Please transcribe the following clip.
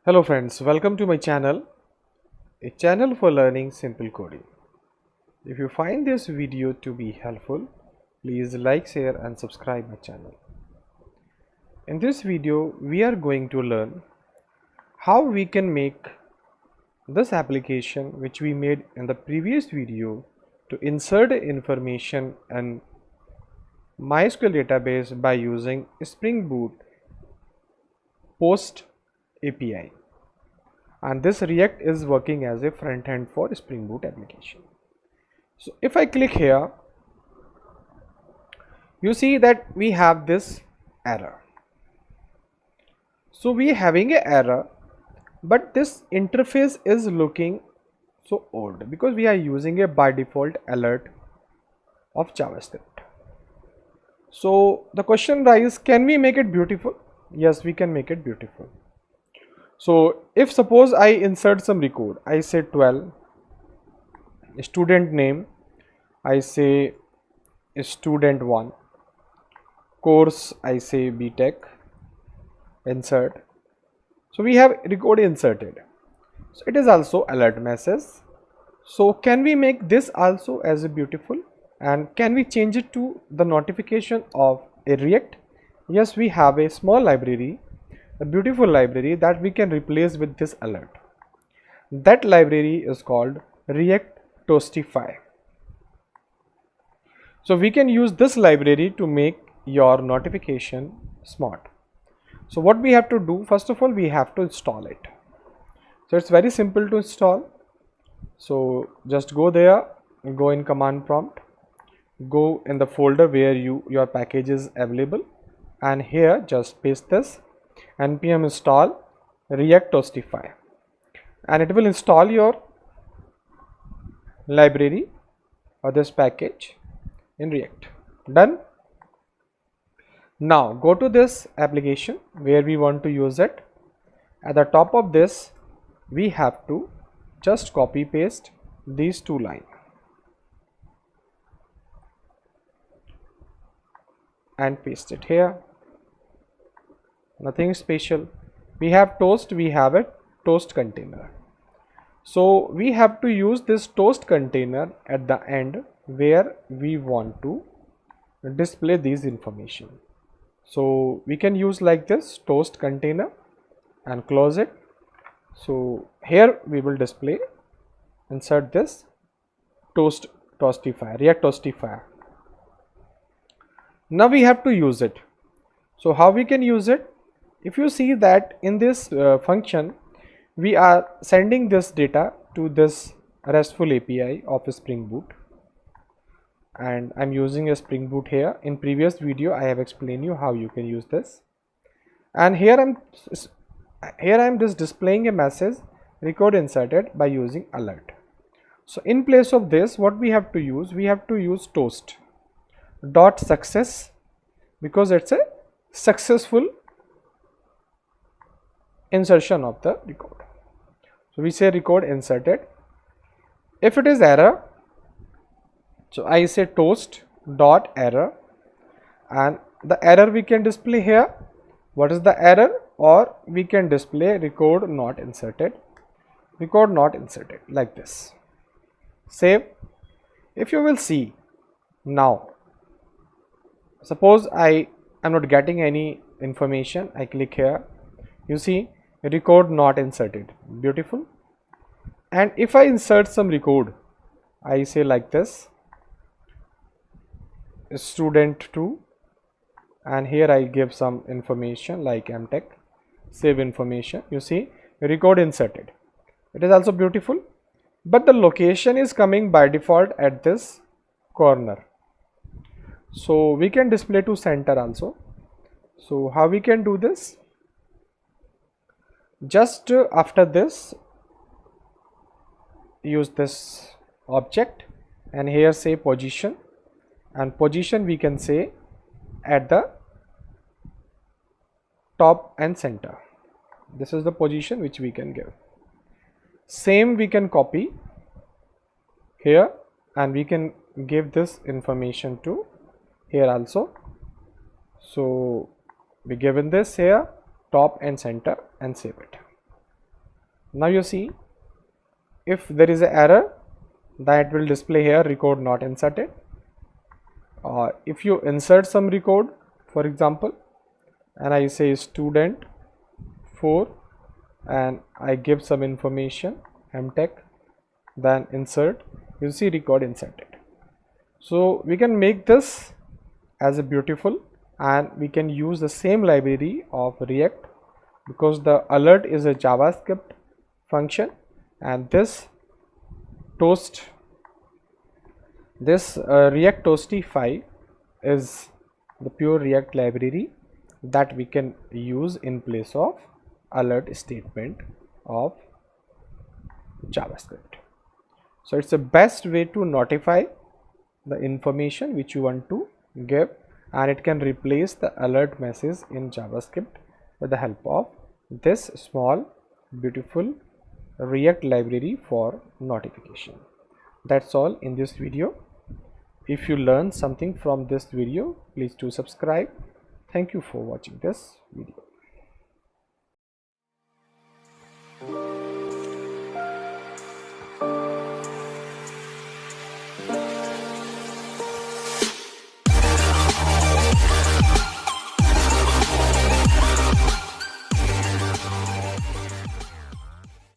Hello friends, welcome to my channel, a channel for learning simple coding. If you find this video to be helpful, please like, share and subscribe my channel. In this video, we are going to learn how we can make this application which we made in the previous video to insert information in MySQL database by using Spring Boot Post API, and this React is working as a front end for Spring Boot application. So if I click here, you see that we have this error. So we are having an error, but this interface is looking so old because we are using a by default alert of JavaScript. So the question arises, can we make it beautiful? Yes, we can make it beautiful. So if suppose I insert some record, I say 12, student name, I say student 1, course I say BTech, insert. So we have record inserted. So it is also alert message. So can we make this also as a beautiful, and can we change it to the notification of a React? Yes, we have a small library, a beautiful library that we can replace with this alert. That library is called React Toastify. So we can use this library to make your notification smart. So what we have to do, first of all, we have to install it. So it's very simple to install. So just go there, go in command prompt, go in the folder where your package is available, and here just paste this npm install React Toastify, and it will install your library or this package in React. Done. Now go to this application where we want to use it. At the top of this, we have to just copy paste these two lines and paste it here. Nothing special. We have toast, we have a toast container. So we have to use this toast container at the end where we want to display these information. So we can use like this toast container and close it. So here we will display, insert this Toastify, React Toastify. Now we have to use it. So how we can use it? If you see that in this function, we are sending this data to this RESTful API of Spring Boot, and I'm using a Spring Boot here. In previous video, I have explained you how you can use this, and here I'm just displaying a message record inserted by using alert. So in place of this, what we have to use? We have to use toast dot success, because it's a successful insertion of the record. So we say record inserted. If it is error, so I say toast dot error, and the error we can display here. What is the error? Or we can display record not inserted, record not inserted, like this. Save. If you will see now, suppose I am not getting any information, I click here, you see record not inserted, beautiful. And if I insert some record, I say like this, student 2, and here I give some information like mtech, save information, you see record inserted. It is also beautiful, but the location is coming by default at this corner. So we can display to center also. So how we can do this? Just after this, use this object, and here say position, and position we can say at the top and center. This is the position which we can give. Same we can copy here, and we can give this information to here also. So we given this here top and center, and save it. Now you see, if there is an error, that will display here record not inserted. If you insert some record, for example, and I say student 4 and I give some information mtech, then insert, you see record inserted. So we can make this as a beautiful, and we can use the same library of React, because the alert is a JavaScript function, and this React Toastify is the pure React library that we can use in place of alert statement of JavaScript. So it's the best way to notify the information which you want to give, and it can replace the alert message in JavaScript with the help of this small beautiful React library for notification. That's all in this video. If you learned something from this video, please do subscribe. Thank you for watching this video.